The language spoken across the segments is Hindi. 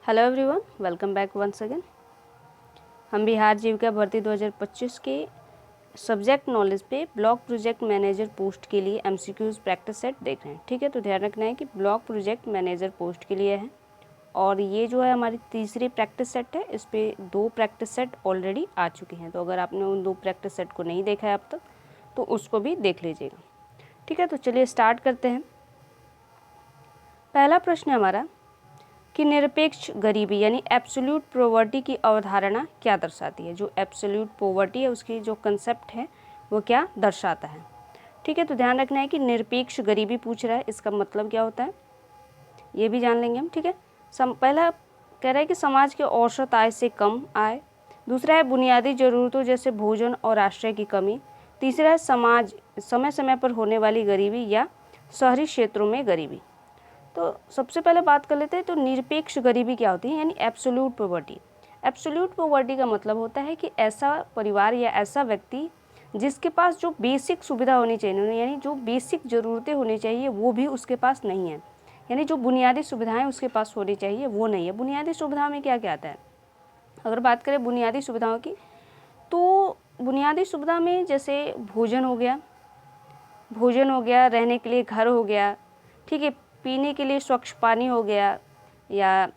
Hello everyone, welcome back once again. हम बिहार जीविका भर्ती 2025 के सब्जेक्ट नॉलेज पे ब्लॉक प्रोजेक्ट मैनेजर पोस्ट के लिए एमसीक्यूज प्रैक्टिस सेट देख रहे हैं। ठीक है, तो ध्यान रखना है कि ब्लॉक प्रोजेक्ट मैनेजर पोस्ट के लिए है और ये जो है हमारी तीसरी प्रैक्टिस सेट है। इस पर 2 प्रैक्टिस सेट ऑलरेडी आ चुके हैं, तो अगर आपने उन 2 प्रैक्टिस सेट को नहीं देखा है अब तक तो उसको भी देख लीजिएगा। ठीक है, तो चलिए स्टार्ट करते हैं। पहला प्रश्न है हमारा कि निरपेक्ष गरीबी यानी एब्सोल्यूट पॉवर्टी की अवधारणा क्या दर्शाती है। जो एब्सोल्यूट पॉवर्टी है उसकी जो कंसेप्ट है वो क्या दर्शाता है। ठीक है, तो ध्यान रखना है कि निरपेक्ष गरीबी पूछ रहा है, इसका मतलब क्या होता है ये भी जान लेंगे हम। ठीक है, पहला कह रहा है कि समाज के औसत आय से कम आय। दूसरा है बुनियादी ज़रूरतों जैसे भोजन और आश्रय की कमी। तीसरा है समाज समय समय पर होने वाली गरीबी या शहरी क्षेत्रों में गरीबी। तो सबसे पहले बात कर लेते हैं, तो निरपेक्ष गरीबी क्या होती है यानी एब्सोल्यूट पॉवर्टी। एब्सोल्यूट पॉवर्टी का मतलब होता है कि ऐसा परिवार या ऐसा व्यक्ति जिसके पास जो बेसिक सुविधा होनी चाहिए यानी जो बेसिक ज़रूरतें होनी चाहिए वो भी उसके पास नहीं है, यानी जो बुनियादी सुविधाएं उसके पास होनी चाहिए वो नहीं है। बुनियादी सुविधाओं में क्या क्या आता है, अगर बात करें बुनियादी सुविधाओं की तो बुनियादी सुविधा में जैसे भोजन हो गया, रहने के लिए घर हो गया, ठीक है, पीने के लिए स्वच्छ पानी हो गया, या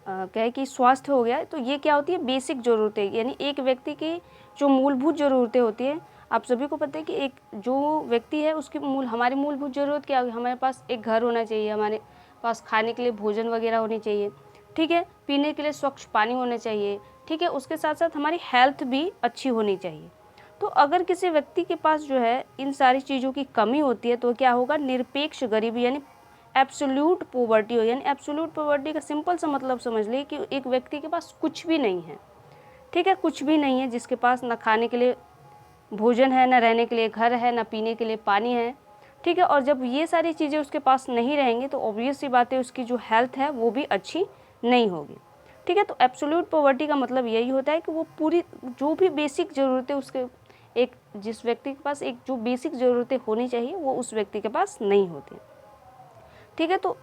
क्या है कि स्वास्थ्य हो गया। तो ये क्या होती है बेसिक ज़रूरतें, यानी एक व्यक्ति की जो मूलभूत ज़रूरतें होती है। आप सभी को पता है कि एक जो व्यक्ति है उसकी हमारी मूलभूत ज़रूरत क्या होगी, हमारे पास एक घर होना चाहिए, हमारे पास खाने के लिए भोजन वगैरह होनी चाहिए, ठीक है, पीने के लिए स्वच्छ पानी होना चाहिए, ठीक है, उसके साथ साथ हमारी हेल्थ भी अच्छी होनी चाहिए। तो अगर किसी व्यक्ति के पास जो है इन सारी चीज़ों की कमी होती है तो क्या होगा, निरपेक्ष गरीबी यानी एब्सोल्यूट पॉवर्टी हो। यानी एब्सोल्यूट पॉवर्टी का सिंपल सा मतलब समझ लीजिए कि एक व्यक्ति के पास कुछ भी नहीं है, ठीक है, कुछ भी नहीं है, जिसके पास ना खाने के लिए भोजन है, ना रहने के लिए घर है, ना पीने के लिए पानी है, ठीक है। और जब ये सारी चीज़ें उसके पास नहीं रहेंगी तो ऑब्वियस सी बात है उसकी जो हेल्थ है वो भी अच्छी नहीं होगी, ठीक है। तो एब्सोल्यूट पॉवर्टी का मतलब यही होता है कि वो पूरी जो भी बेसिक ज़रूरतें उसके एक जिस व्यक्ति के पास एक जो बेसिक ज़रूरतें होनी चाहिए वो उस व्यक्ति के पास नहीं होती, ठीक है। तो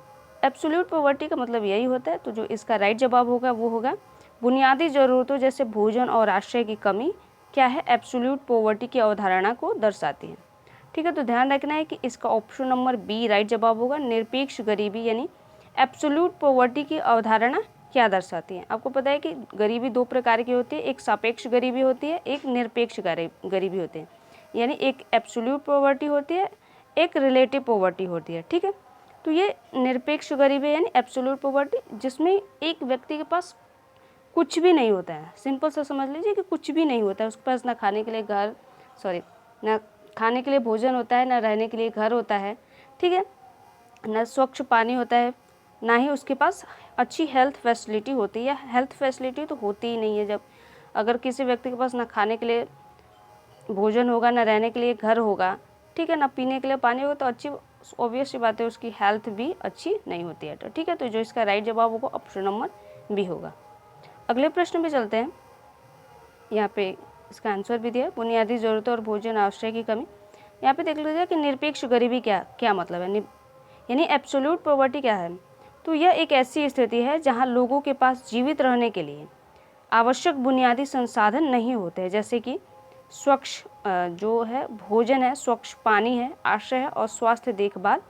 एब्सोल्यूट पॉवर्टी का मतलब यही होता है। तो जो इसका राइट जवाब होगा वो होगा बुनियादी ज़रूरतों जैसे भोजन और आश्रय की कमी क्या है, एब्सोल्यूट पॉवर्टी की अवधारणा को दर्शाती है, ठीक है। तो ध्यान रखना है कि इसका ऑप्शन नंबर बी राइट जवाब होगा। निरपेक्ष गरीबी यानी एब्सोल्यूट पॉवर्टी की अवधारणा क्या दर्शाती है। आपको पता है कि गरीबी 2 प्रकार की होती है, एक सापेक्ष गरीबी होती है, एक निरपेक्ष गरीबी होती है। यानी एक एब्सोल्यूट पॉवर्टी होती है, एक रिलेटिव पॉवर्टी होती है, ठीक है। तो ये निरपेक्ष गरीबी यानी एब्सोल्यूट पॉवर्टी जिसमें एक व्यक्ति के पास कुछ भी नहीं होता है, सिंपल सा समझ लीजिए कि कुछ भी नहीं होता है उसके पास, ना खाने के लिए ना खाने के लिए भोजन होता है, ना रहने के लिए घर होता है, ठीक है, ना स्वच्छ पानी होता है, ना ही उसके पास अच्छी हेल्थ फैसिलिटी होती है। हेल्थ फैसिलिटी तो होती ही नहीं है। जब अगर किसी व्यक्ति के पास ना खाने के लिए भोजन होगा, ना रहने के लिए घर होगा, ठीक है, ना पीने के लिए पानी होगा, तो अच्छी ऑब्वियस सी बात है उसकी हेल्थ भी अच्छी नहीं होती है। तो ठीक है, तो जो इसका राइट जवाब होगा ऑप्शन नंबर बी होगा। अगले प्रश्न पे चलते हैं। यहाँ पे इसका आंसर भी दिया, बुनियादी ज़रूरतों और भोजन आश्रय की कमी। यहाँ पे देख लीजिए कि निरपेक्ष गरीबी क्या मतलब है, यानी एब्सोल्यूट पॉवर्टी क्या है। तो यह एक ऐसी स्थिति है जहाँ लोगों के पास जीवित रहने के लिए आवश्यक बुनियादी संसाधन नहीं होते हैं, जैसे कि स्वच्छ जो है भोजन है, स्वच्छ पानी है, आश्रय है और स्वास्थ्य देखभाल।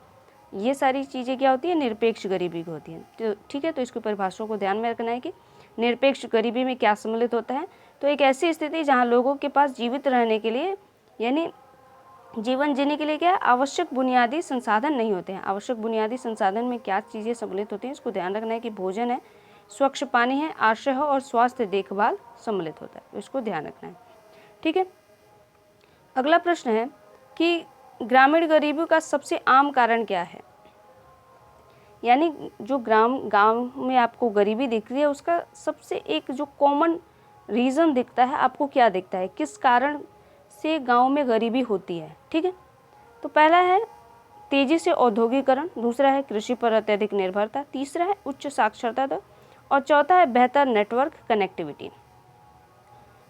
ये सारी चीज़ें क्या होती है, निरपेक्ष गरीबी की होती हैं। तो ठीक है, तो इसकी परिभाषा को ध्यान में रखना है कि निरपेक्ष गरीबी में क्या सम्मिलित होता है। तो एक ऐसी स्थिति जहाँ लोगों के पास जीवित रहने के लिए यानी जीवन जीने के लिए क्या आवश्यक बुनियादी संसाधन नहीं होते हैं। आवश्यक बुनियादी संसाधन में क्या चीज़ें सम्मिलित होती हैं, इसको ध्यान रखना है कि भोजन है, स्वच्छ पानी है, आश्रय है और स्वास्थ्य देखभाल सम्मिलित होता है, इसको ध्यान रखना है, ठीक है। अगला प्रश्न है कि ग्रामीण गरीबी का सबसे आम कारण क्या है, यानी जो गांव में आपको गरीबी दिख रही है उसका सबसे एक जो कॉमन रीज़न दिखता है, आपको क्या दिखता है, किस कारण से गांव में गरीबी होती है, ठीक है। तो पहला है तेज़ी से औद्योगिकरण, दूसरा है कृषि पर अत्यधिक निर्भरता, तीसरा है उच्च साक्षरता दर और चौथा है बेहतर नेटवर्क कनेक्टिविटी।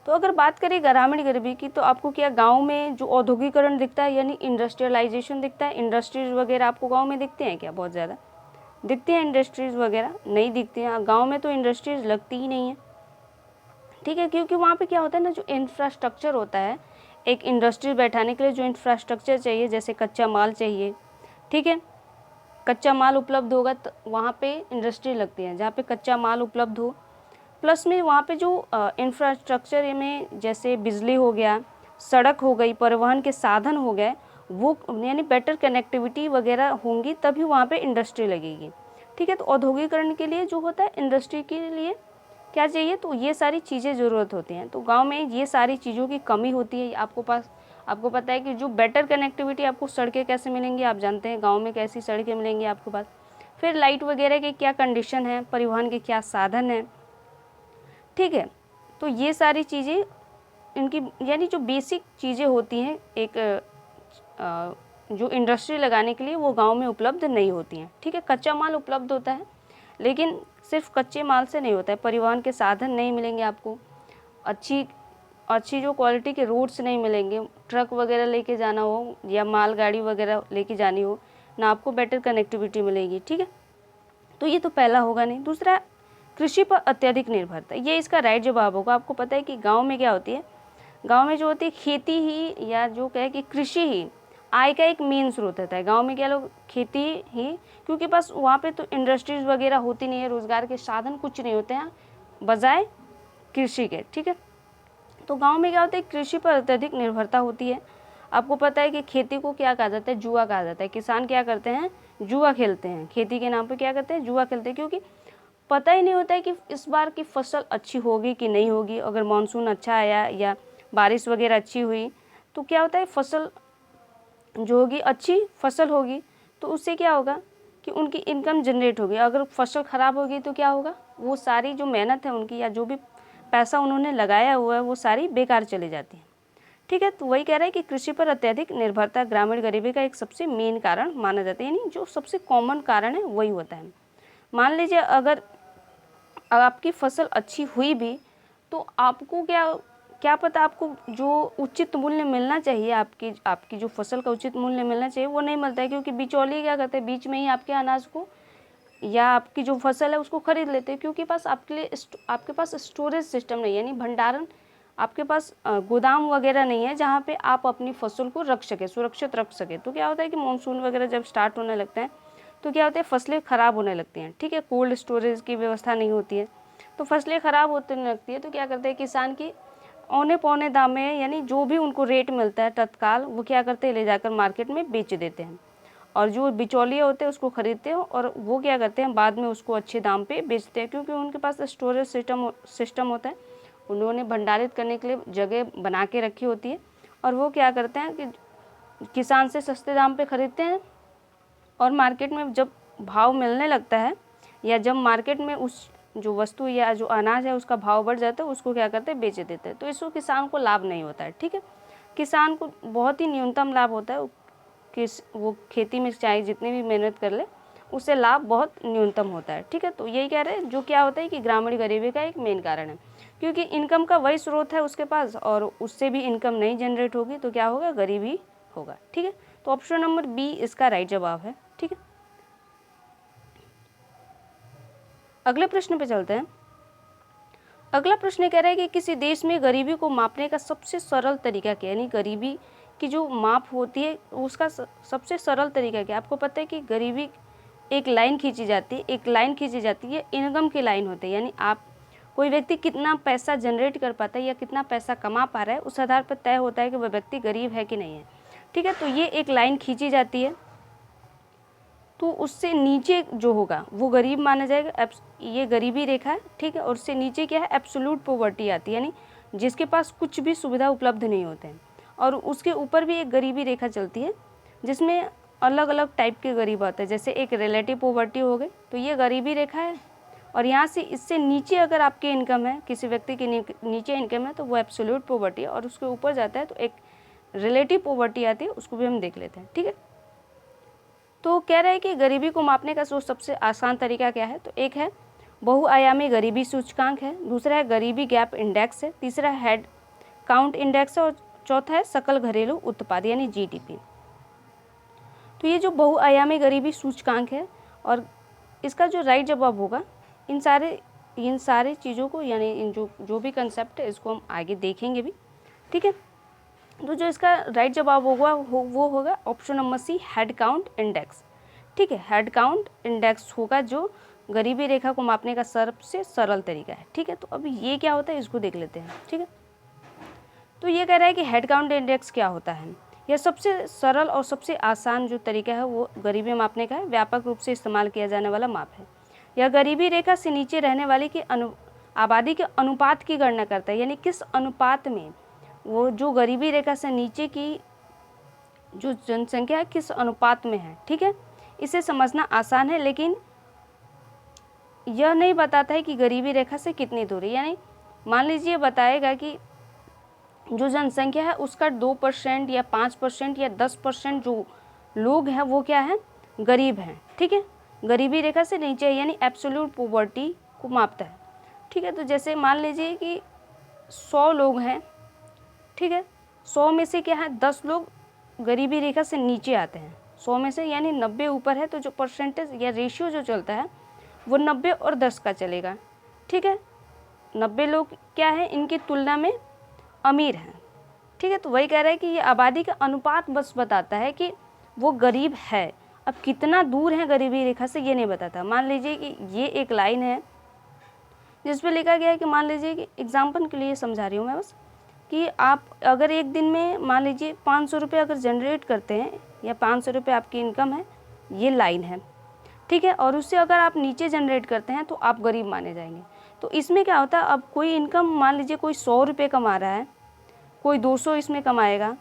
तो अगर बात करें ग्रामीण गरीबी की तो आपको क्या गांव में जो औद्योगिकरण दिखता है यानी इंडस्ट्रियलाइजेशन दिखता है, इंडस्ट्रीज वगैरह आपको गांव में दिखते हैं क्या, बहुत ज़्यादा दिखती हैं इंडस्ट्रीज़ वगैरह? नहीं दिखती हैं। गाँव में तो इंडस्ट्रीज़ लगती ही नहीं है, ठीक है, क्योंकि वहाँ पे क्या होता है ना, जो इंफ्रास्ट्रक्चर होता है, एक इंडस्ट्री बैठाने के लिए जो इंफ्रास्ट्रक्चर चाहिए, जैसे कच्चा माल चाहिए, ठीक है, कच्चा माल उपलब्ध होगा तो वहाँ पे इंडस्ट्री लगती है, जहाँ पे कच्चा माल उपलब्ध हो, प्लस में वहाँ पे जो इंफ्रास्ट्रक्चर में जैसे बिजली हो गया, सड़क हो गई, परिवहन के साधन हो गए, वो यानी बेटर कनेक्टिविटी वगैरह होंगी, तभी वहाँ पे इंडस्ट्री लगेगी, ठीक है। तो औद्योगिकरण के लिए जो होता है, इंडस्ट्री के लिए क्या चाहिए, तो ये सारी चीज़ें ज़रूरत होती हैं। तो गांव में ये सारी चीज़ों की कमी होती है। आपको पता है कि जो बेटर कनेक्टिविटी, आपको सड़कें कैसे मिलेंगी, आप जानते हैं गांव में कैसी सड़कें मिलेंगी आपके पास, फिर लाइट वगैरह की क्या कंडीशन है, परिवहन के क्या साधन हैं, ठीक है। तो ये सारी चीज़ें इनकी यानी जो बेसिक चीज़ें होती हैं एक जो इंडस्ट्री लगाने के लिए, वो गांव में उपलब्ध नहीं होती हैं, ठीक है। कच्चा माल उपलब्ध होता है, लेकिन सिर्फ कच्चे माल से नहीं होता है, परिवहन के साधन नहीं मिलेंगे आपको, अच्छी जो क्वालिटी के रोड्स नहीं मिलेंगे, ट्रक वगैरह लेके जाना हो या मालगाड़ी वगैरह लेके जानी हो ना, आपको बेटर कनेक्टिविटी मिलेगी, ठीक है। तो ये तो पहला होगा नहीं। दूसरा, कृषि पर अत्यधिक निर्भरता, ये इसका राइट जवाब होगा। आपको पता है कि गाँव में क्या होती है, गाँव में जो होती है खेती ही, या जो कहे कि कृषि ही आय का एक मेन स्रोत होता है। गांव में क्या लोग खेती ही, क्योंकि बस वहाँ पे तो इंडस्ट्रीज़ वगैरह होती नहीं है, रोज़गार के साधन कुछ नहीं होते हैं बजाय कृषि के, ठीक है। तो गांव में क्या होता है, कृषि पर अत्यधिक निर्भरता होती है। आपको पता है कि खेती को क्या कहा जाता है, जुआ कहा जाता है। किसान क्या करते हैं, जुआ खेलते हैं, खेती के नाम पर क्या करते हैं, जुआ खेलते हैं, क्योंकि पता ही नहीं होता है कि इस बार की फसल अच्छी होगी कि नहीं होगी। अगर मानसून अच्छा आया या बारिश वगैरह अच्छी हुई तो क्या होता है, फसल जो होगी, अच्छी फसल होगी, तो उससे क्या होगा कि उनकी इनकम जनरेट होगी। अगर फसल ख़राब होगी तो क्या होगा, वो सारी जो मेहनत है उनकी, या जो भी पैसा उन्होंने लगाया हुआ है, वो सारी बेकार चली जाती है, ठीक है। तो वही कह रहा है कि कृषि पर अत्यधिक निर्भरता ग्रामीण गरीबी का एक सबसे मेन कारण माना जाता है, यानी जो सबसे कॉमन कारण है वही होता है। मान लीजिए अगर आपकी फसल अच्छी हुई भी, तो आपको क्या पता आपको जो उचित मूल्य मिलना चाहिए, आपकी जो फसल का उचित मूल्य मिलना चाहिए वो नहीं मिलता है, क्योंकि बिचौलिए क्या करते हैं, बीच में ही आपके अनाज को या आपकी जो फसल है उसको खरीद लेते हैं, क्योंकि आपके पास स्टोरेज सिस्टम नहीं है, यानी भंडारण, आपके पास गोदाम वगैरह नहीं है जहाँ पे आप अपनी फसल को रख सके, सुरक्षित रख सके। तो क्या होता है कि मानसून वगैरह जब स्टार्ट होने लगते हैं तो क्या होता है, फसलें ख़राब होने लगती हैं, ठीक है। कोल्ड स्टोरेज की व्यवस्था नहीं होती है, तो फसलें ख़राब होने लगती है। तो क्या करते हैं किसान की औने पौने दाम में, यानी जो भी उनको रेट मिलता है तत्काल, वो क्या करते हैं, ले जाकर मार्केट में बेच देते हैं, और जो बिचौलिए होते हैं उसको खरीदते हैं, और वो क्या करते हैं, बाद में उसको अच्छे दाम पे बेचते हैं, क्योंकि उनके पास स्टोरेज सिस्टम होता है, उन्होंने भंडारित करने के लिए जगह बना के रखी होती है, और वो क्या करते हैं कि किसान से सस्ते दाम पे ख़रीदते हैं, और मार्केट में जब भाव मिलने लगता है, या जब मार्केट में उस जो वस्तु या जो अनाज है उसका भाव बढ़ जाता है, उसको क्या करते हैं, बेच देते हैं। तो इसको किसान को लाभ नहीं होता है, ठीक है। किसान को बहुत ही न्यूनतम लाभ होता है, वो खेती में चाहे जितनी भी मेहनत कर ले, उससे लाभ बहुत न्यूनतम होता है, ठीक है। तो यही कह रहे हैं, जो क्या होता है कि ग्रामीण गरीबी का एक मेन कारण है, क्योंकि इनकम का वही स्रोत है उसके पास, और उससे भी इनकम नहीं जनरेट होगी तो क्या होगा, गरीबी होगा, ठीक है। तो ऑप्शन नंबर बी इसका राइट जवाब है, ठीक है। अगले प्रश्न पे चलते हैं। अगला प्रश्न कह रहा है कि किसी देश में गरीबी को मापने का सबसे सरल तरीका क्या है, यानी गरीबी की जो माप होती है उसका सबसे सरल तरीका क्या है। आपको पता है कि गरीबी एक लाइन खींची जाती है, इनकम की लाइन होती है, यानी आप कोई व्यक्ति कितना पैसा जनरेट कर पाता है या कितना पैसा कमा पा रहा है, उस आधार पर तय होता है कि वह व्यक्ति गरीब है कि नहीं है, ठीक है। तो ये एक लाइन खींची जाती है, तो उससे नीचे जो होगा वो गरीब माना जाएगा, ये गरीबी रेखा है, ठीक है। और उससे नीचे क्या है, एब्सोल्यूट पॉवर्टी आती है, यानी जिसके पास कुछ भी सुविधा उपलब्ध नहीं होते हैं। और उसके ऊपर भी एक गरीबी रेखा चलती है, जिसमें अलग अलग टाइप के गरीब आते हैं, जैसे एक रिलेटिव पॉवर्टी हो गई, तो ये गरीबी रेखा है। और यहाँ से इससे नीचे अगर आपकी इनकम है, किसी व्यक्ति की नीचे इनकम है, तो वो एब्सोल्यूट पॉवर्टी है, और उसके ऊपर जाता है तो एक रिलेटिव पॉवर्टी आती है, उसको भी हम देख लेते हैं, ठीक है। तो कह रहे हैं कि गरीबी को मापने का जो सबसे आसान तरीका क्या है, तो एक है बहुआयामी गरीबी सूचकांक है, दूसरा है गरीबी गैप इंडेक्स है, तीसरा हेड काउंट इंडेक्स है, और चौथा है सकल घरेलू उत्पाद यानी जीडीपी। तो ये जो बहुआयामी गरीबी सूचकांक है, और इसका जो राइट जवाब होगा, इन सारे चीज़ों को, यानी इन जो भी कंसेप्ट है इसको हम आगे देखेंगे भी, ठीक है। तो जो इसका राइट जवाब होगा वो होगा option number C, head count index, ठीक है। हेड काउंट इंडेक्स होगा जो गरीबी रेखा को मापने का सबसे सरल तरीका है, ठीक है। तो अभी ये क्या होता है इसको देख लेते हैं, ठीक है। तो ये कह रहा है कि हेड काउंट इंडेक्स क्या होता है। यह सबसे सरल और सबसे आसान जो तरीका है वो गरीबी मापने का है, व्यापक रूप से इस्तेमाल किया जाने वाला माप है। यह गरीबी रेखा से नीचे रहने वाली की आबादी के अनुपात की गणना करता है, यानी किस अनुपात में वो जो गरीबी रेखा से नीचे की जो जनसंख्या है किस अनुपात में है, ठीक है। इसे समझना आसान है, लेकिन यह नहीं बताता है कि गरीबी रेखा से कितनी दूरी, यानी मान लीजिए बताएगा कि जो जनसंख्या है उसका 2% या 5% या 10% जो लोग हैं वो क्या है, गरीब हैं, ठीक है, गरीबी रेखा से नीचे है, यानी एब्सोल्यूट पॉवर्टी को मापता है, ठीक है। तो जैसे मान लीजिए कि 100 लोग हैं, ठीक है, 100 में से क्या है 10 लोग गरीबी रेखा से नीचे आते हैं, 100 में से, यानी 90 ऊपर है, तो जो परसेंटेज या रेशियो जो चलता है वो 90 और 10 का चलेगा, ठीक है। 90 लोग क्या है इनकी तुलना में अमीर हैं, ठीक है। तो वही कह रहा है कि ये आबादी का अनुपात बस बताता है कि वो गरीब है, अब कितना दूर है गरीबी रेखा से ये नहीं बताता। मान लीजिए कि ये एक लाइन है जिस पे लिखा गया है कि मान लीजिए कि एग्जाम्पल के लिए समझा रही हूँ मैं बस, कि आप अगर एक दिन में मान लीजिए 500 रुपये अगर जनरेट करते हैं या 500 रुपये आपकी इनकम है, ये लाइन है, ठीक है, और उससे अगर आप नीचे जनरेट करते हैं तो आप गरीब माने जाएंगे। तो इसमें क्या होता है, अब कोई इनकम मान लीजिए कोई 100 रुपये कमा रहा है, कोई 200 इसमें कमाएगा,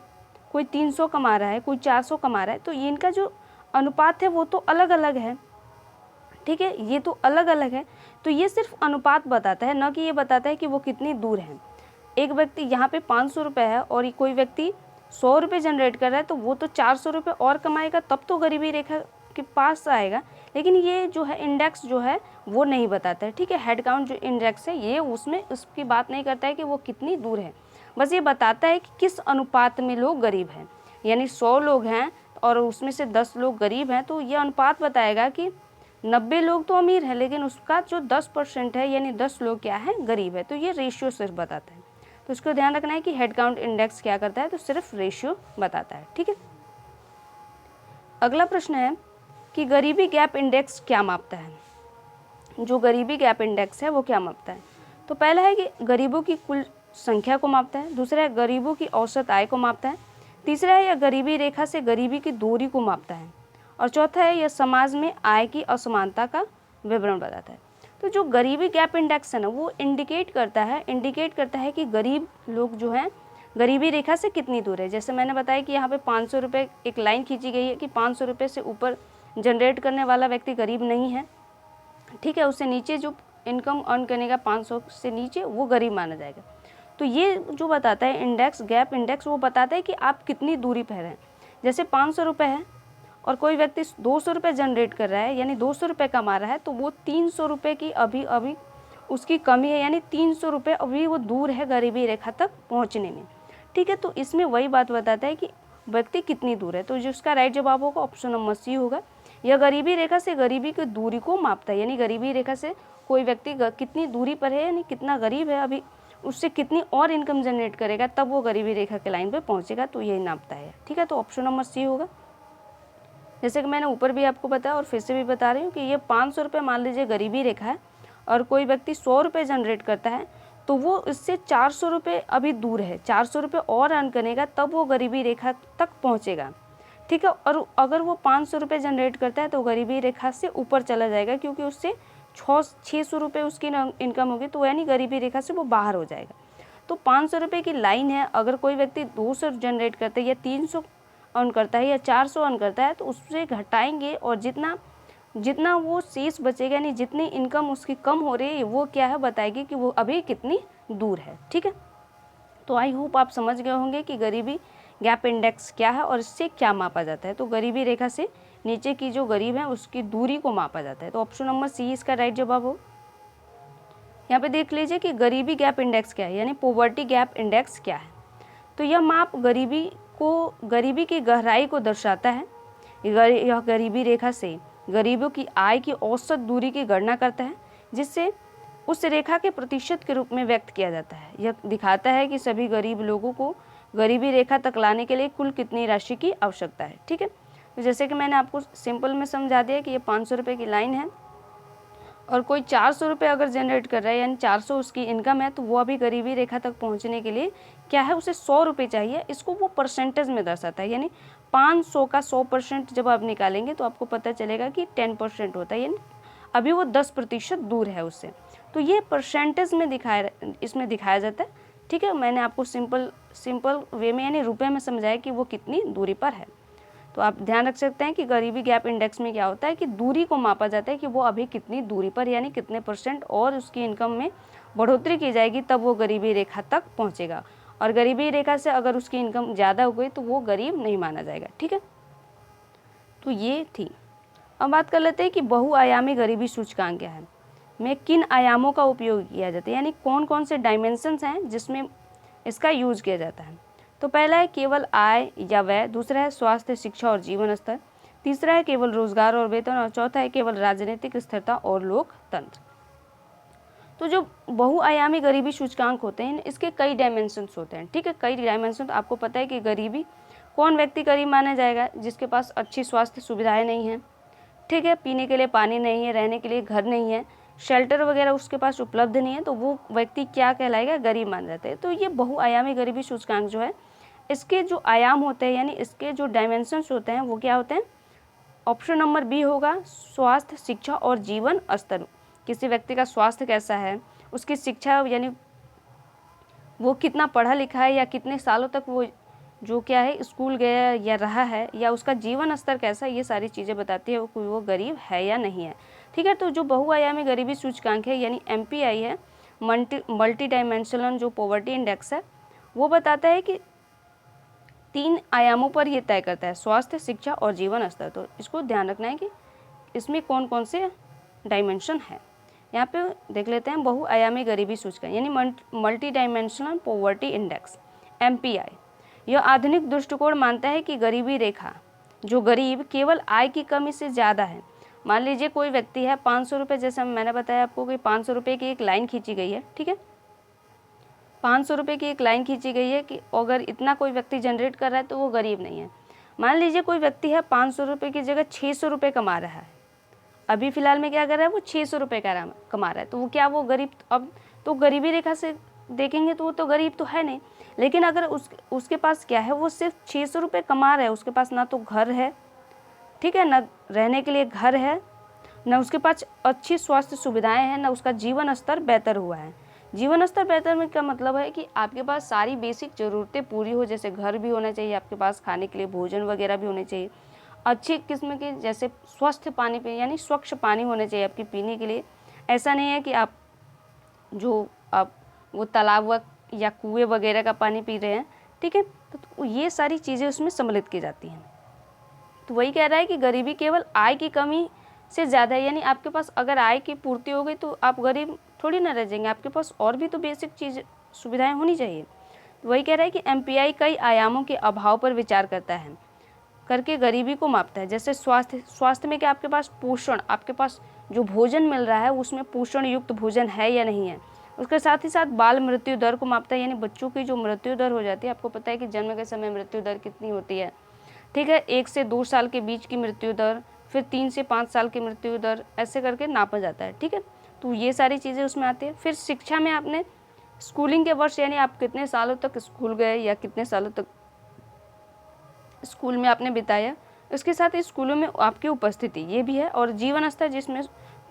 कोई 300 कमा रहा है, कोई 400 कमा रहा है, तो ये इनका जो अनुपात है वो तो अलग अलग है, ठीक है, ये तो अलग अलग है। तो ये सिर्फ अनुपात बताता है, न कि ये बताता है कि वो कितनी दूर है। एक व्यक्ति यहाँ पे 500 रुपये है और कोई व्यक्ति 100 रुपये जनरेट कर रहा है, तो वो तो 400 रुपये और कमाएगा, तब तो गरीबी रेखा के पास आएगा। लेकिन ये जो है इंडेक्स जो है वो नहीं बताता है, ठीक है। हेड काउंट जो इंडेक्स है ये उसमें उसकी बात नहीं करता है कि वो कितनी दूर है, बस ये बताता है कि किस अनुपात में लोग गरीब हैं। यानी 100 लोग हैं और उसमें से 10 लोग गरीब हैं, तो ये अनुपात बताएगा कि 90 लोग तो अमीर हैं, लेकिन उसका जो 10% है यानी 10 लोग क्या है गरीब है। तो ये रेशियो सिर्फ बताता है, तो इसको ध्यान रखना है कि हेड काउंट इंडेक्स क्या करता है, तो सिर्फ रेशियो बताता है, ठीक है। अगला प्रश्न है कि गरीबी गैप इंडेक्स क्या मापता है। जो गरीबी गैप इंडेक्स है वो क्या मापता है, तो पहला है कि गरीबों की कुल संख्या को मापता है, दूसरा है गरीबों की औसत आय को मापता है, तीसरा है यह गरीबी रेखा से गरीबी की दूरी को मापता है, और चौथा है यह समाज में आय की असमानता का विवरण बताता है। तो जो गरीबी गैप इंडेक्स है ना वो इंडिकेट करता है कि गरीब लोग जो हैं गरीबी रेखा से कितनी दूर है। जैसे मैंने बताया कि यहाँ पे 500 रुपये एक लाइन खींची गई है कि 500 रुपये से ऊपर जनरेट करने वाला व्यक्ति गरीब नहीं है, ठीक है, उससे नीचे जो इनकम अर्न करने का 500 से नीचे वो गरीब माना जाएगा। तो ये जो बताता है इंडेक्स, गैप इंडेक्स, वो बताता है कि आप कितनी दूरी पर हैं। जैसे 500 रुपये है और कोई व्यक्ति 200 रुपये जनरेट कर रहा है यानी 200 रुपये कमा रहा है, तो वो 300 रुपये की अभी उसकी कमी है, यानी 300 रुपये अभी वो दूर है गरीबी रेखा तक पहुंचने में, ठीक है। तो इसमें वही बात बताता है कि व्यक्ति कितनी दूर है। तो जिसका राइट जवाब होगा ऑप्शन नंबर सी होगा, यह गरीबी रेखा से गरीबी की दूरी को मापता है, यानी गरीबी रेखा से कोई व्यक्ति कितनी दूरी पर है, यानी कितना गरीब है, अभी उससे कितनी और इनकम जनरेट करेगा तब वो गरीबी रेखा के लाइन पे पहुंचेगा, तो यही नापता है, ठीक है। तो ऑप्शन नंबर सी होगा। जैसे कि मैंने ऊपर भी आपको बताया और फिर से भी बता रही हूँ कि ये 500 रुपये मान लीजिए गरीबी रेखा है और कोई व्यक्ति 100 रुपये जनरेट करता है, तो वो इससे 400 रुपये अभी दूर है, 400 रुपये और अर्न करेगा तब वो गरीबी रेखा तक पहुँचेगा, ठीक है। और अगर वो 500 रुपये जनरेट करता है तो गरीबी रेखा से ऊपर चला जाएगा, क्योंकि उससे 600 रुपये उसकी इनकम होगी, तो यानी गरीबी रेखा से वो बाहर हो जाएगा। तो 500 रुपये की लाइन है, अगर कोई व्यक्ति 200 जनरेट करता है या 300 अर्न करता है या 400 अर्न करता है, तो उससे घटाएंगे और जितना वो शेष बचेगा, यानी जितनी इनकम उसकी कम हो रही है, वो क्या है बताएगी कि वो अभी कितनी दूर है, ठीक है। तो आई होप आप समझ गए होंगे कि गरीबी गैप इंडेक्स क्या है और इससे क्या मापा जाता है। तो गरीबी रेखा से नीचे की जो गरीब है उसकी दूरी को मापा जाता है। तो ऑप्शन नंबर सी इसका राइट जवाब हो। यहाँ पे देख लीजिए कि गरीबी गैप इंडेक्स क्या है, यानी पॉवर्टी गैप इंडेक्स क्या है। तो यह माप गरीबी की गहराई को दर्शाता है। यह गरीबी रेखा से गरीबों की आय की औसत दूरी की गणना करता है, जिससे उस रेखा के प्रतिशत के रूप में व्यक्त किया जाता है। यह दिखाता है कि सभी गरीब लोगों को गरीबी रेखा तक लाने के लिए कुल कितनी राशि की आवश्यकता है। ठीक है, तो जैसे कि मैंने आपको सिंपल में समझा दिया कि ये 500 रुपये की लाइन है और कोई 400 रुपये अगर जनरेट कर रहा है, यानी 400 उसकी इनकम है, तो वो अभी गरीबी रेखा तक पहुंचने के लिए क्या है, उसे 100 रुपये चाहिए। इसको वो परसेंटेज में दर्शाता है, यानी 500 का 100% जब आप निकालेंगे तो आपको पता चलेगा कि 10% होता है, यानी अभी वो 10% दूर है उससे। तो ये परसेंटेज में इसमें दिखाया जाता है। ठीक है, मैंने आपको सिंपल वे में यानी रुपये में समझाया कि वो कितनी दूरी पर है। तो आप ध्यान रख सकते हैं कि गरीबी गैप इंडेक्स में क्या होता है कि दूरी को मापा जाता है कि वो अभी कितनी दूरी पर, यानी कितने % और उसकी इनकम में बढ़ोतरी की जाएगी तब वो गरीबी रेखा तक पहुंचेगा। और गरीबी रेखा से अगर उसकी इनकम ज़्यादा हो गई तो वो गरीब नहीं माना जाएगा। ठीक है, तो ये थी। अब बात कर लेते हैं कि बहुआयामी गरीबी सूचकांक क्या है, में किन आयामों का उपयोग किया जाता है, यानी कौन कौन से डायमेंशंस हैं जिसमें इसका यूज किया जाता है। तो पहला है केवल आय या व्यय, दूसरा है स्वास्थ्य, शिक्षा और जीवन स्तर, तीसरा है केवल रोजगार और वेतन, और चौथा है केवल राजनीतिक स्थिरता और लोकतंत्र। तो जो बहुआयामी गरीबी सूचकांक होते हैं इसके कई डायमेंशंस होते हैं। ठीक है, कई डायमेंशन। आपको पता है कि गरीबी कौन व्यक्ति गरीब माना जाएगा, जिसके पास अच्छी स्वास्थ्य सुविधाएं नहीं हैं, ठीक है, पीने के लिए पानी नहीं है, रहने के लिए घर नहीं है, शेल्टर वगैरह उसके पास उपलब्ध नहीं है, तो वो व्यक्ति क्या कहलाएगा, गरीब मान जाते हैं। तो ये बहुआयामी गरीबी सूचकांक जो है, इसके जो आयाम होते हैं यानी इसके जो डायमेंशंस होते हैं वो क्या होते हैं, ऑप्शन नंबर बी होगा, स्वास्थ्य, शिक्षा और जीवन स्तर। किसी व्यक्ति का स्वास्थ्य कैसा है, उसकी शिक्षा यानी वो कितना पढ़ा लिखा है या कितने सालों तक वो जो क्या है स्कूल गया या रहा है, या उसका जीवन स्तर कैसा है, ये सारी चीज़ें बताती है कोई वो गरीब है या नहीं है। ठीक है, तो जो बहुआयामी गरीबी सूचकांक है यानी MPI है, मल्टी डायमेंशनल जो पॉवर्टी इंडेक्स है, वो बताता है कि 3 आयामों पर ये तय करता है, स्वास्थ्य, शिक्षा और जीवन स्तर। तो इसको ध्यान रखना है कि इसमें कौन कौन से डायमेंशन है। यहाँ पे देख लेते हैं बहुआयामी गरीबी सूचकांक यानी multi dimensional poverty index MPI। यह आधुनिक दृष्टिकोण मानता है कि गरीबी रेखा जो गरीब केवल आय की कमी से ज़्यादा है। मान लीजिए कोई व्यक्ति है 500 रुपये, जैसे मैंने बताया आपको कि 500 रुपये की एक लाइन खींची गई है। ठीक है, 500 रुपये की एक लाइन खींची गई है कि अगर इतना कोई व्यक्ति जनरेट कर रहा है तो वो गरीब नहीं है। मान लीजिए कोई व्यक्ति है 500 रुपये की जगह 600 रुपये कमा रहा है, अभी फ़िलहाल में क्या कर रहा है, वो 600 रुपये कमा रहा है, तो वो क्या वो गरीब, अब तो गरीबी रेखा से देखेंगे तो वो तो गरीब तो है नहीं। लेकिन अगर उसके पास क्या है, वो सिर्फ 600 रुपये कमा रहा है, उसके पास ना तो घर है, ठीक है, ना रहने के लिए घर है, ना उसके पास अच्छी स्वास्थ्य सुविधाएं हैं, ना उसका जीवन स्तर बेहतर हुआ है। जीवन स्तर बेहतर में क्या मतलब है कि आपके पास सारी बेसिक ज़रूरतें पूरी हो, जैसे घर भी होना चाहिए आपके पास, खाने के लिए भोजन वगैरह भी होने चाहिए, अच्छी किस्म के जैसे स्वस्थ पानी पे यानी स्वच्छ पानी होने चाहिए आपके पीने के लिए। ऐसा नहीं है कि आप वो तालाब या कुएं वगैरह का पानी पी रहे हैं। ठीक है, तो ये सारी चीज़ें उसमें सम्मिलित की जाती हैं। तो वही कह रहा है कि गरीबी केवल आय की कमी से ज़्यादा है, यानी आपके पास अगर आय की पूर्ति हो गई तो आप गरीब थोड़ी ना रह जाएंगे, आपके पास और भी तो बेसिक चीज़ सुविधाएं होनी चाहिए। तो वही कह रहा है कि MPI कई आयामों के अभाव पर विचार करके गरीबी को मापता है। जैसे स्वास्थ्य में क्या आपके पास पोषण, आपके पास जो भोजन मिल रहा है उसमें पोषण युक्त भोजन है या नहीं है। उसके साथ ही साथ बाल मृत्यु दर को मापता है, यानी बच्चों की जो मृत्यु दर हो जाती है, आपको पता है कि जन्म के समय मृत्यु दर कितनी होती है। ठीक है, 1 से 2 साल के बीच की मृत्यु दर, फिर 3 से 5 साल की मृत्यु दर, ऐसे करके नापा जाता है। ठीक है, तो ये सारी चीज़ें उसमें आती है। फिर शिक्षा में आपने स्कूलिंग के वर्ष यानी आप कितने सालों तक स्कूल गए या कितने सालों तक स्कूल में आपने बिताया, इसके साथ ही स्कूलों में आपकी उपस्थिति ये भी है। और जीवन स्तर जिसमें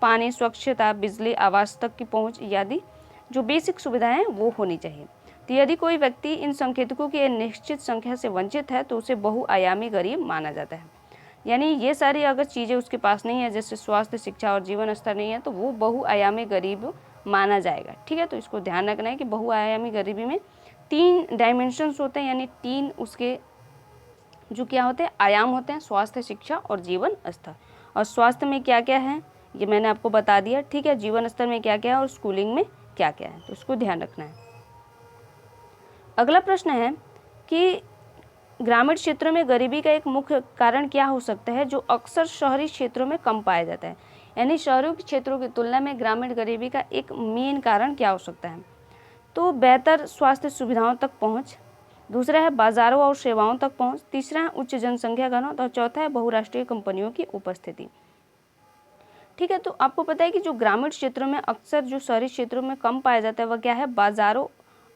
पानी, स्वच्छता, बिजली, आवास तक की पहुँच आदि जो बेसिक सुविधाएं हैं वो होनी चाहिए। तो यदि कोई व्यक्ति इन संकेतकों की निश्चित संख्या से वंचित है तो उसे बहुआयामी गरीब माना जाता है। यानी ये सारी अगर चीज़ें उसके पास नहीं है, जैसे स्वास्थ्य, शिक्षा और जीवन स्तर नहीं है, तो वो बहुआयामी गरीब माना जाएगा। ठीक है, तो इसको ध्यान रखना है कि बहुआयामी गरीबी में 3 डायमेंशंस होते हैं, यानी 3 उसके जो क्या होते हैं आयाम होते हैं, स्वास्थ्य, शिक्षा और जीवन स्तर। और स्वास्थ्य में क्या क्या है ये मैंने आपको बता दिया। ठीक है, जीवन स्तर में क्या क्या है और स्कूलिंग में क्या क्या है, तो इसको ध्यान रखना है। अगला प्रश्न है कि ग्रामीण क्षेत्रों में गरीबी का एक मुख्य कारण क्या हो सकता है जो अक्सर शहरी क्षेत्रों में कम पाया जाता है, यानी शहरों के क्षेत्रों की तुलना में ग्रामीण गरीबी का एक मेन कारण क्या हो सकता है? तो बेहतर स्वास्थ्य सुविधाओं तक पहुंच, दूसरा है बाजारों और सेवाओं तक पहुंच, तीसरा है उच्च जनसंख्या घनत्व और चौथा है बहुराष्ट्रीय कंपनियों की उपस्थिति। ठीक है, तो आपको पता है कि जो ग्रामीण क्षेत्रों में अक्सर जो शहरी क्षेत्रों में कम पाया जाता है वह क्या है? बाजारों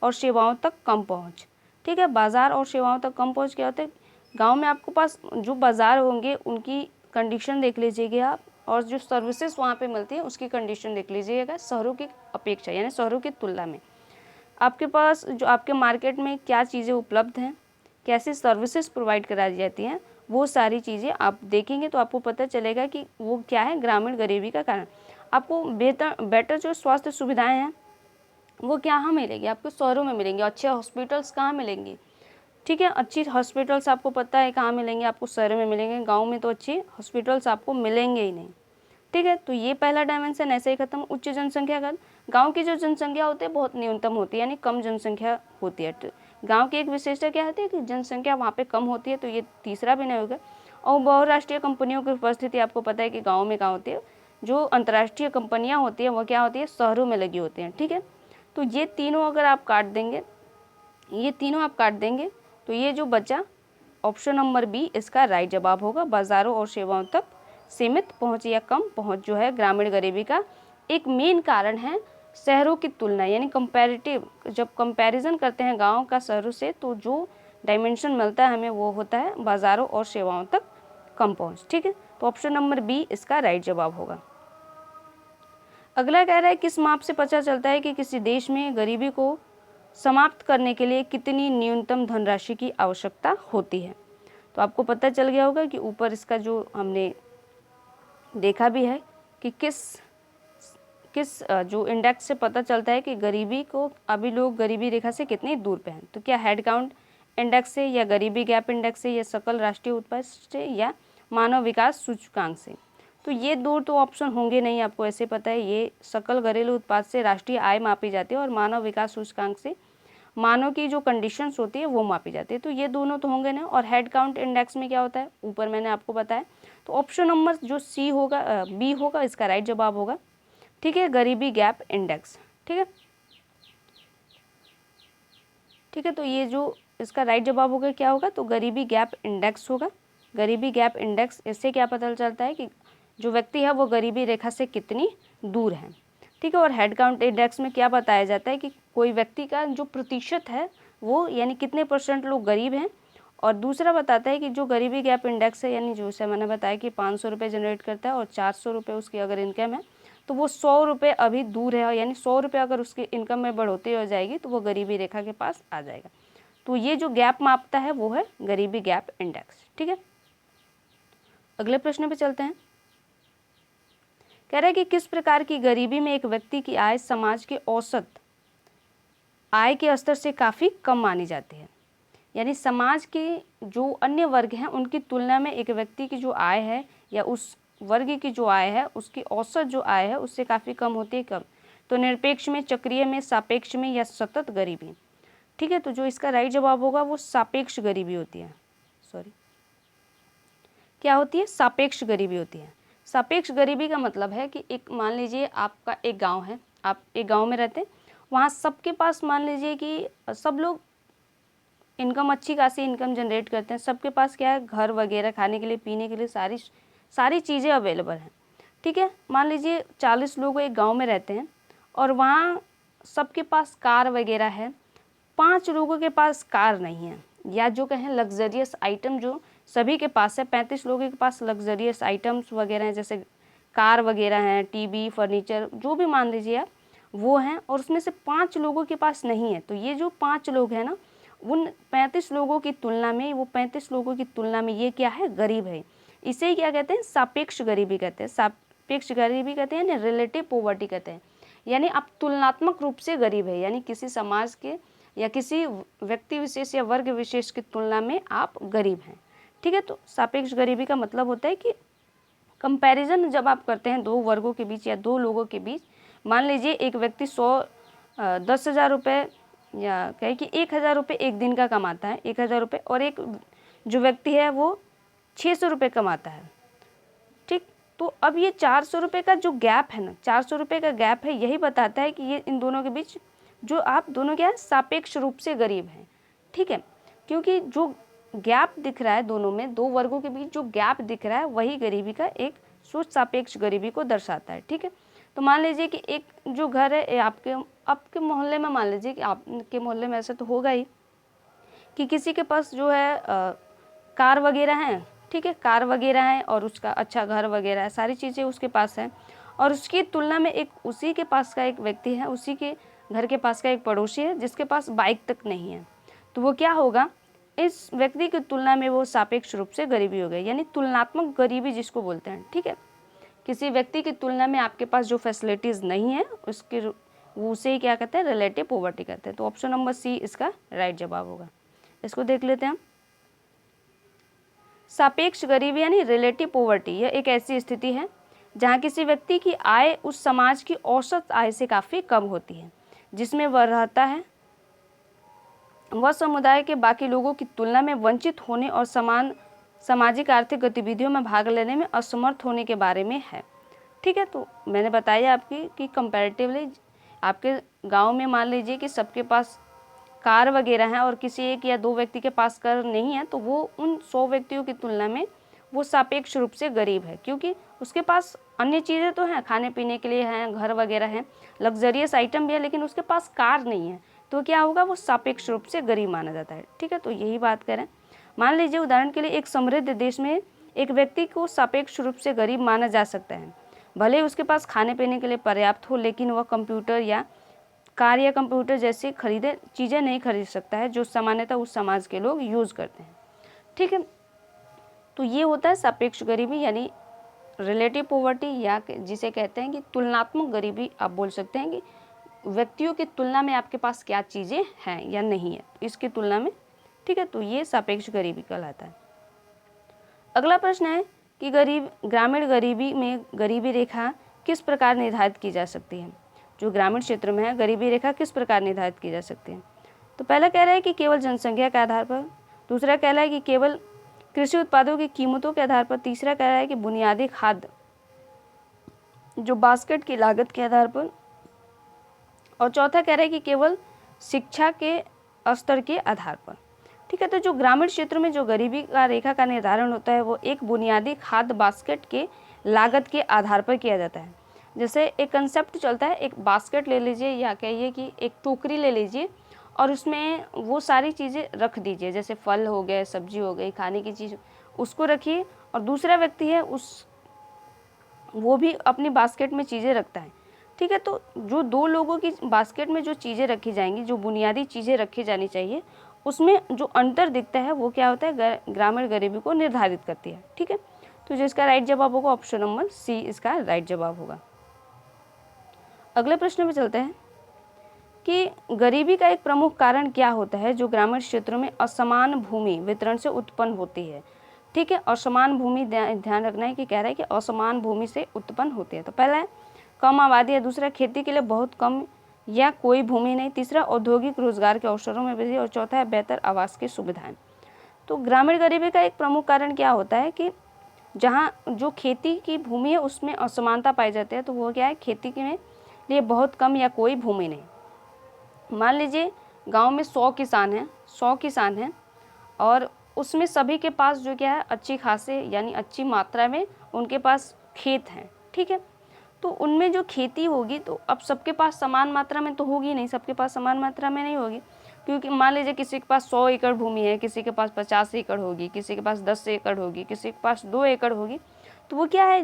और सेवाओं तक कम पहुंच। ठीक है, बाजार और सेवाओं तक कम पहुंच क्या होता है? गांव में आपके पास जो बाजार होंगे उनकी कंडीशन देख लीजिएगा आप, और जो सर्विसेज वहाँ पे मिलती है उसकी कंडीशन देख लीजिएगा शहरों की अपेक्षा, यानी शहरों की तुलना में। आपके पास जो आपके मार्केट में क्या चीज़ें उपलब्ध हैं, कैसी सर्विसेज प्रोवाइड कराई जाती हैं, वो सारी चीज़ें आप देखेंगे तो आपको पता चलेगा कि वो क्या है ग्रामीण गरीबी का कारण। आपको बेटर जो स्वास्थ्य सुविधाएं हैं वो कहाँ मिलेगी? आपको शहरों में मिलेंगी। अच्छे हॉस्पिटल्स कहाँ मिलेंगी? ठीक है, अच्छी हॉस्पिटल्स आपको पता है कहाँ मिलेंगे? आपको शहरों में मिलेंगे। गाँव में तो अच्छी हॉस्पिटल्स आपको मिलेंगे ही नहीं। ठीक है, तो ये पहला डायमेंशन ऐसे ही खत्म। उच्च जनसंख्या का, गांव की जो जनसंख्या होती है बहुत न्यूनतम होती है, यानी कम जनसंख्या होती है। तो गांव की एक विशेषता क्या होती है कि जनसंख्या वहाँ पे कम होती है, तो ये तीसरा भी नहीं होगा। और बहुराष्ट्रीय कंपनियों की उपस्थिति आपको पता है कि गाँव में कहाँ होती है? जो अंतर्राष्ट्रीय कंपनियाँ होती हैं वो क्या होती है? शहरों में लगी होती हैं। ठीक है, तो ये तीनों अगर आप काट देंगे, ये तीनों आप काट देंगे तो ये जो बचा ऑप्शन नंबर बी इसका राइट जवाब होगा। बाजारों और सेवाओं तक सीमित पहुंच या कम पहुंच जो है ग्रामीण गरीबी का एक मेन कारण है शहरों की तुलना, यानी कंपैरेटिव। जब कंपैरिजन करते हैं गांव का शहरों से तो जो डायमेंशन मिलता है हमें वो होता है बाजारों और सेवाओं तक कम पहुंच। ठीक है, तो ऑप्शन नंबर बी इसका राइट जवाब होगा। अगला कह रहा है किस माप से पता चलता है कि किसी देश में गरीबी को समाप्त करने के लिए कितनी न्यूनतम धनराशि की आवश्यकता होती है? तो आपको पता चल गया होगा कि ऊपर इसका जो हमने देखा भी है कि किस जो इंडेक्स से पता चलता है कि गरीबी को अभी लोग गरीबी रेखा से कितनी दूर पे हैं। तो क्या हेड काउंट इंडेक्स से, या गरीबी गैप इंडेक्स से, या सकल राष्ट्रीय उत्पाद से, या मानव विकास सूचकांक से? तो ये दो तो ऑप्शन होंगे नहीं, आपको ऐसे पता है। ये सकल घरेलू उत्पाद से राष्ट्रीय आय मापी जाती है और मानव विकास सूचकांक से मानव की जो कंडीशंस होती है वो मापी जाती है। तो ये दोनों तो होंगे ना। और हेड काउंट इंडेक्स में क्या होता है ऊपर मैंने आपको बताया। तो ऑप्शन नंबर जो सी होगा, बी होगा, इसका राइट जवाब होगा। ठीक है, गरीबी गैप इंडेक्स। ठीक है, ठीक है, तो ये जो इसका राइट जवाब होगा क्या होगा? तो गरीबी गैप इंडेक्स होगा। गरीबी गैप इंडेक्स, इससे क्या पता चलता है कि जो व्यक्ति है वो गरीबी रेखा से कितनी दूर है। ठीक है, और हेड काउंट इंडेक्स में क्या बताया जाता है कि कोई व्यक्ति का जो प्रतिशत है वो, यानी कितने परसेंट लोग गरीब हैं। और दूसरा बताता है कि जो गरीबी गैप इंडेक्स है, यानी जैसे मैंने बताया कि 500 रुपये जनरेट करता है और 400 रुपये उसकी अगर इनकम है तो वो 100 रुपये अभी दूर है, यानी 100 रुपये अगर उसकी इनकम में बढ़ोतरी हो जाएगी तो वो गरीबी रेखा के पास आ जाएगा। तो ये जो गैप मापता है वो है गरीबी गैप इंडेक्स। ठीक है, अगले प्रश्न पे चलते हैं। कह रहा है कि किस प्रकार की गरीबी में एक व्यक्ति की आय समाज के औसत आय के स्तर से काफ़ी कम मानी जाती है, यानी समाज के जो अन्य वर्ग हैं उनकी तुलना में एक व्यक्ति की जो आय है या उस वर्ग की जो आय है उसकी औसत जो आय है उससे काफ़ी कम होती है। कब? तो निरपेक्ष में, चक्रीय में, सापेक्ष में, या सतत गरीबी। ठीक है, तो जो इसका राइट जवाब होगा वो सापेक्ष गरीबी होती है। क्या होती है? सापेक्ष गरीबी होती है। सापेक्ष गरीबी का मतलब है कि एक, मान लीजिए आपका एक गांव है, आप एक गांव में रहते हैं, वहाँ सबके पास मान लीजिए कि सब लोग इनकम, अच्छी खासी इनकम जनरेट करते हैं, सबके पास क्या है, घर वगैरह, खाने के लिए, पीने के लिए सारी चीज़ें अवेलेबल हैं। ठीक है, मान लीजिए 40 लोग एक गाँव में रहते हैं और वहाँ सबके पास कार वगैरह है, 5 लोगों के पास कार नहीं है, या जो कहें लग्जरियस आइटम जो सभी के पास है, 35 लोगों के पास लग्जरियस आइटम्स वगैरह हैं, जैसे कार वगैरह हैं, टीवी, फर्नीचर, जो भी मान लीजिए आप, वो हैं, और उसमें से 5 लोगों के पास नहीं है। तो ये जो 5 लोग हैं ना, उन 35 लोगों की तुलना में, वो 35 लोगों की तुलना में ये क्या है, गरीब है। इसे ही क्या कहते हैं, सापेक्ष गरीबी कहते हैं। सापेक्ष गरीबी कहते हैं, यानी रिलेटिव पॉवर्टी कहते हैं, यानी आप तुलनात्मक रूप से गरीब है, यानी किसी समाज के या किसी व्यक्ति विशेष या वर्ग विशेष की तुलना में आप गरीब हैं। ठीक है, तो सापेक्ष गरीबी का मतलब होता है कि कंपैरिजन जब आप करते हैं दो वर्गों के बीच या दो लोगों के बीच, मान लीजिए एक व्यक्ति 10,000 रुपये, या कहे कि 1,000 रुपये एक दिन का कमाता है, 1,000 रुपये, और एक जो व्यक्ति है वो 600 रुपये कमाता है, ठीक। तो अब ये 400 रुपये का जो गैप है ना, 400 रुपये का गैप है, यही बताता है कि ये इन दोनों के बीच जो आप दोनों क्या है, सापेक्ष रूप से गरीब हैं, ठीक है। क्योंकि जो गैप दिख रहा है दोनों में, दो वर्गों के बीच जो गैप दिख रहा है वही गरीबी का एक सूच सापेक्ष गरीबी को दर्शाता है, ठीक है। तो मान लीजिए कि एक जो घर है आपके मोहल्ले में, मान लीजिए कि आपके मोहल्ले में ऐसा तो होगा ही कि किसी के पास जो है कार वगैरह हैं, ठीक है, कार वगैरह हैं और उसका अच्छा घर वगैरह है, सारी चीज़ें उसके पास हैं, और उसकी तुलना में एक उसी के पास का एक व्यक्ति है, उसी के घर के पास का एक पड़ोसी है जिसके पास बाइक तक नहीं है। तो वो क्या होगा, इस व्यक्ति की तुलना में वो सापेक्ष रूप से गरीबी हो गई, यानी तुलनात्मक गरीबी जिसको बोलते हैं, ठीक है। किसी व्यक्ति की तुलना में आपके पास जो फैसिलिटीज़ नहीं है उसके वो उसे ही क्या कहते हैं, रिलेटिव पॉवर्टी कहते हैं। तो ऑप्शन नंबर सी इसका राइट जवाब होगा। इसको देख लेते हैं हम। सापेक्ष गरीबी यानी रिलेटिव पॉवर्टी, यह एक ऐसी स्थिति है जहाँ किसी व्यक्ति की आय उस समाज की औसत आय से काफ़ी कम होती है जिसमें वह रहता है। वह समुदाय के बाकी लोगों की तुलना में वंचित होने और समान सामाजिक आर्थिक गतिविधियों में भाग लेने में असमर्थ होने के बारे में है, ठीक है। तो मैंने बताया आपकी कि कंपैरेटिवली आपके गांव में मान लीजिए कि सबके पास कार वगैरह हैं और किसी एक या दो व्यक्ति के पास कार नहीं है, तो वो उन 100 व्यक्तियों की तुलना में वो सापेक्ष रूप से गरीब है, क्योंकि उसके पास अन्य चीज़ें तो हैं, खाने पीने के लिए हैं, घर वगैरह हैं, लग्जरियस आइटम भी है, लेकिन उसके पास कार नहीं है। तो क्या होगा, वो सापेक्ष रूप से गरीब माना जाता है, ठीक है। तो यही बात करें, मान लीजिए उदाहरण के लिए एक समृद्ध देश में एक व्यक्ति को सापेक्ष रूप से गरीब माना जा सकता है, भले ही उसके पास खाने पीने के लिए पर्याप्त हो, लेकिन वह कंप्यूटर या कार या कंप्यूटर जैसी चीज़ें नहीं खरीद सकता है जो सामान्यतः उस समाज के लोग यूज़ करते हैं, ठीक है। तो ये होता है सापेक्ष गरीबी यानी रिलेटिव पॉवर्टी, या जिसे कहते हैं कि तुलनात्मक गरीबी। आप बोल सकते हैं कि व्यक्तियों की तुलना में आपके पास क्या चीज़ें हैं या नहीं है, इसकी तुलना में, ठीक है। तो ये सापेक्ष गरीबी कहलाता है। अगला प्रश्न है कि ग्रामीण गरीबी में गरीबी रेखा किस प्रकार निर्धारित की जा सकती है। जो ग्रामीण क्षेत्र में है, गरीबी रेखा किस प्रकार निर्धारित की जा सकती है। तो पहला कह रहा है कि केवल जनसंख्या के आधार पर, दूसरा कह रहा है कि केवल कृषि उत्पादों की कीमतों के आधार पर, तीसरा कह रहा है कि बुनियादी खाद्य जो बास्केट की लागत के आधार पर, और चौथा कह रहा है कि केवल शिक्षा के स्तर के आधार पर, ठीक है। तो जो ग्रामीण क्षेत्र में जो गरीबी का रेखा का निर्धारण होता है वो एक बुनियादी खाद्य बास्केट के लागत के आधार पर किया जाता है। जैसे एक कंसेप्ट चलता है, एक बास्केट ले लीजिए या कहिए कि एक टोकरी ले लीजिए और उसमें वो सारी चीज़ें रख दीजिए, जैसे फल हो गए, सब्जी हो गई, खाने की चीज़, उसको रखिए, और दूसरा व्यक्ति है वो भी अपनी बास्केट में चीज़ें रखता है, ठीक है। तो जो दो लोगों की बास्केट में जो चीज़ें रखी जाएंगी, जो बुनियादी चीज़ें रखी जानी चाहिए, उसमें जो अंतर दिखता है वो क्या होता है, ग्रामीण गरीबी को निर्धारित करती है, ठीक है। तो जिसका राइट जवाब होगा ऑप्शन नंबर सी इसका राइट जवाब होगा। अगले प्रश्न में चलते हैं कि गरीबी का एक प्रमुख कारण क्या होता है जो ग्रामीण क्षेत्रों में असमान भूमि वितरण से उत्पन्न होती है, ठीक है। असमान भूमि, ध्यान रखना है कि कह रहा है कि असमान भूमि से उत्पन्न होती है। तो पहला है कम आबादी है, दूसरा खेती के लिए बहुत कम या कोई भूमि नहीं, तीसरा औद्योगिक रोजगार के अवसरों में वृद्धि, और चौथा है बेहतर आवास की सुविधाएं। तो ग्रामीण गरीबी का एक प्रमुख कारण क्या होता है कि जहाँ जो खेती की भूमि है उसमें असमानता पाई जाती है। तो वो क्या है, खेती के लिए बहुत कम या कोई भूमि नहीं। मान लीजिए गांव में 100 किसान हैं और उसमें सभी के पास जो क्या है, अच्छी खासे यानी अच्छी मात्रा में उनके पास खेत हैं, ठीक है। तो उनमें जो खेती होगी तो अब सबके पास समान मात्रा में तो होगी नहीं, सबके पास समान मात्रा में नहीं होगी, क्योंकि मान लीजिए किसी के पास 100 एकड़ भूमि है, किसी के पास 50 एकड़ होगी, किसी के पास 10 एकड़ होगी, किसी के पास 2 एकड़ होगी। तो वो क्या है,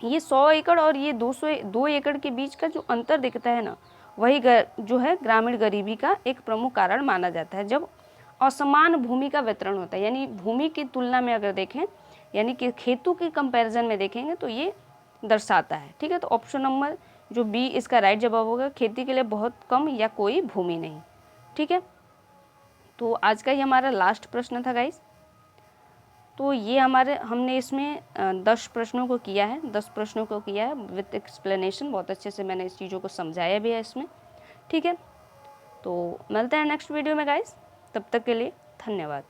ये 100 एकड़ और ये 2 एकड़ के बीच का जो अंतर दिखता है ना, वही जो है ग्रामीण गरीबी का एक प्रमुख कारण माना जाता है, जब असमान भूमि का वितरण होता है। यानी भूमि की तुलना में अगर देखें, यानी कि खेतों के कंपैरिजन में देखेंगे तो ये दर्शाता है, ठीक है। तो ऑप्शन नंबर जो बी इसका राइट जवाब होगा, खेती के लिए बहुत कम या कोई भूमि नहीं, ठीक है। तो आज का ही हमारा लास्ट प्रश्न था गाइस। तो ये हमने इसमें 10 प्रश्नों को किया है, 10 प्रश्नों को किया है विथ एक्सप्लेनेशन। बहुत अच्छे से मैंने इस चीज़ों को समझाया भी है इसमें, ठीक है। तो मिलते हैं नेक्स्ट वीडियो में गाइस, तब तक के लिए धन्यवाद।